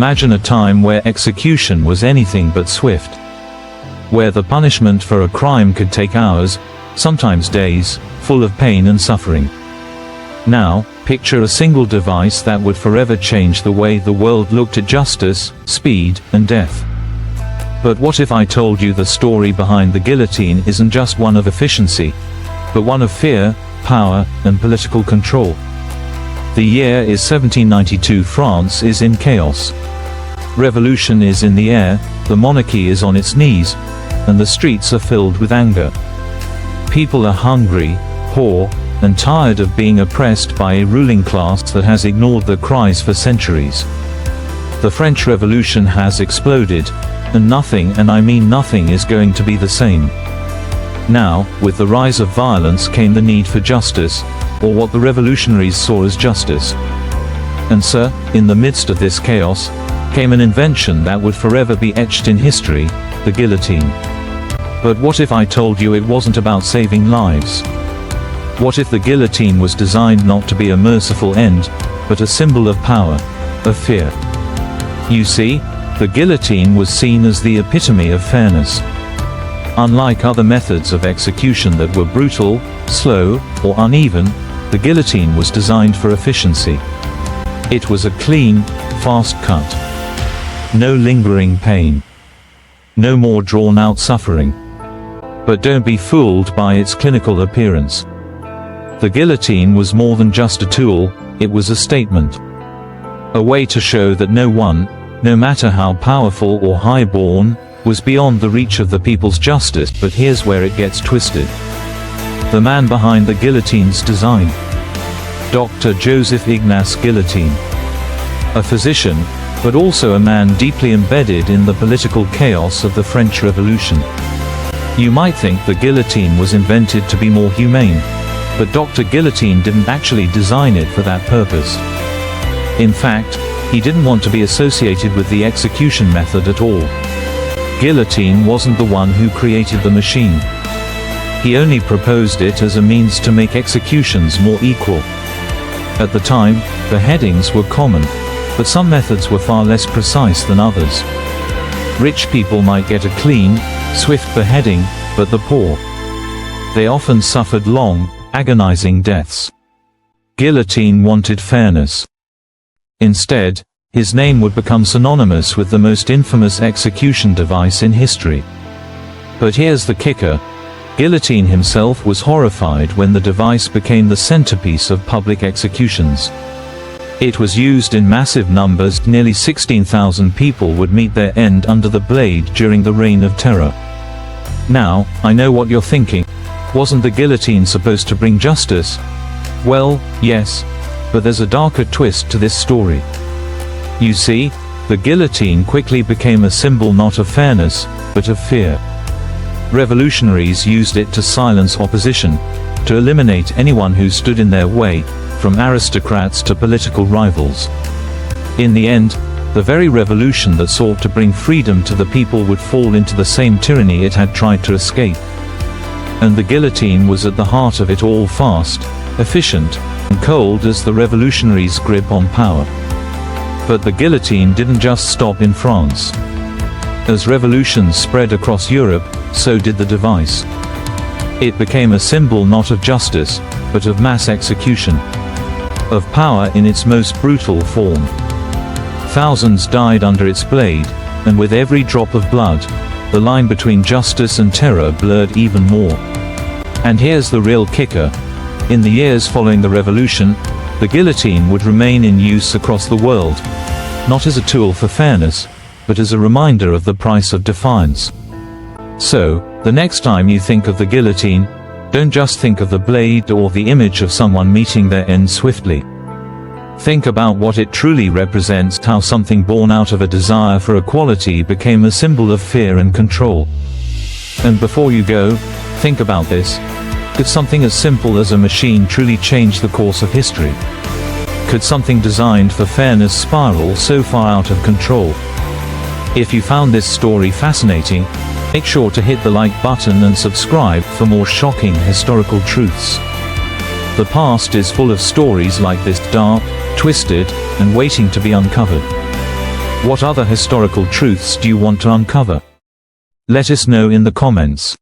Imagine a time where execution was anything but swift. Where the punishment for a crime could take hours, sometimes days, full of pain and suffering. Now, picture a single device that would forever change the way the world looked at justice, speed, and death. But what if I told you the story behind the guillotine isn't just one of efficiency, but one of fear, power, and political control? The year is 1792. France is in chaos. Revolution is in the air, the monarchy is on its knees, and the streets are filled with anger. People are hungry, poor, and tired of being oppressed by a ruling class that has ignored their cries for centuries. The French Revolution has exploded, and nothing, and I mean nothing, is going to be the same. Now, with the rise of violence came the need for justice, or what the revolutionaries saw as justice. And sir, in the midst of this chaos, came an invention that would forever be etched in history, the guillotine. But what if I told you it wasn't about saving lives? What if the guillotine was designed not to be a merciful end, but a symbol of power, of fear? You see, the guillotine was seen as the epitome of fairness. Unlike other methods of execution that were brutal, slow, or uneven, the guillotine was designed for efficiency. It was a clean, fast cut. No lingering pain. No more drawn-out suffering. But don't be fooled by its clinical appearance. The guillotine was more than just a tool, it was a statement. A way to show that no one, no matter how powerful or high-born, was beyond the reach of the people's justice. But here's where it gets twisted. The man behind the guillotine's design. Dr. Joseph-Ignace Guillotine. A physician, but also a man deeply embedded in the political chaos of the French Revolution. You might think the guillotine was invented to be more humane, but Dr. Guillotine didn't actually design it for that purpose. In fact, he didn't want to be associated with the execution method at all. Guillotine wasn't the one who created the machine. He only proposed it as a means to make executions more equal. At the time, beheadings were common, but some methods were far less precise than others. Rich people might get a clean, swift beheading, but the poor, they often suffered long, agonizing deaths. Guillotine wanted fairness. Instead, his name would become synonymous with the most infamous execution device in history. But here's the kicker. Guillotine himself was horrified when the device became the centerpiece of public executions. It was used in massive numbers. Nearly 16,000 people would meet their end under the blade during the Reign of Terror. Now, I know what you're thinking. Wasn't the guillotine supposed to bring justice? Well, yes. But there's a darker twist to this story. You see, the guillotine quickly became a symbol not of fairness, but of fear. Revolutionaries used it to silence opposition, to eliminate anyone who stood in their way, from aristocrats to political rivals. In the end, the very revolution that sought to bring freedom to the people would fall into the same tyranny it had tried to escape. And the guillotine was at the heart of it all, fast, efficient, and cold as the revolutionaries' grip on power. But the guillotine didn't just stop in France. As revolutions spread across Europe, so did the device. It became a symbol not of justice, but of mass execution. Of power in its most brutal form. Thousands died under its blade, and with every drop of blood, the line between justice and terror blurred even more. And here's the real kicker. In the years following the revolution, the guillotine would remain in use across the world, not as a tool for fairness, but as a reminder of the price of defiance. So, the next time you think of the guillotine, don't just think of the blade or the image of someone meeting their end swiftly. Think about what it truly represents, how something born out of a desire for equality became a symbol of fear and control. And before you go, think about this. Could something as simple as a machine truly change the course of history? Could something designed for fairness spiral so far out of control? If you found this story fascinating, make sure to hit the like button and subscribe for more shocking historical truths. The past is full of stories like this, dark, twisted, and waiting to be uncovered. What other historical truths do you want to uncover? Let us know in the comments.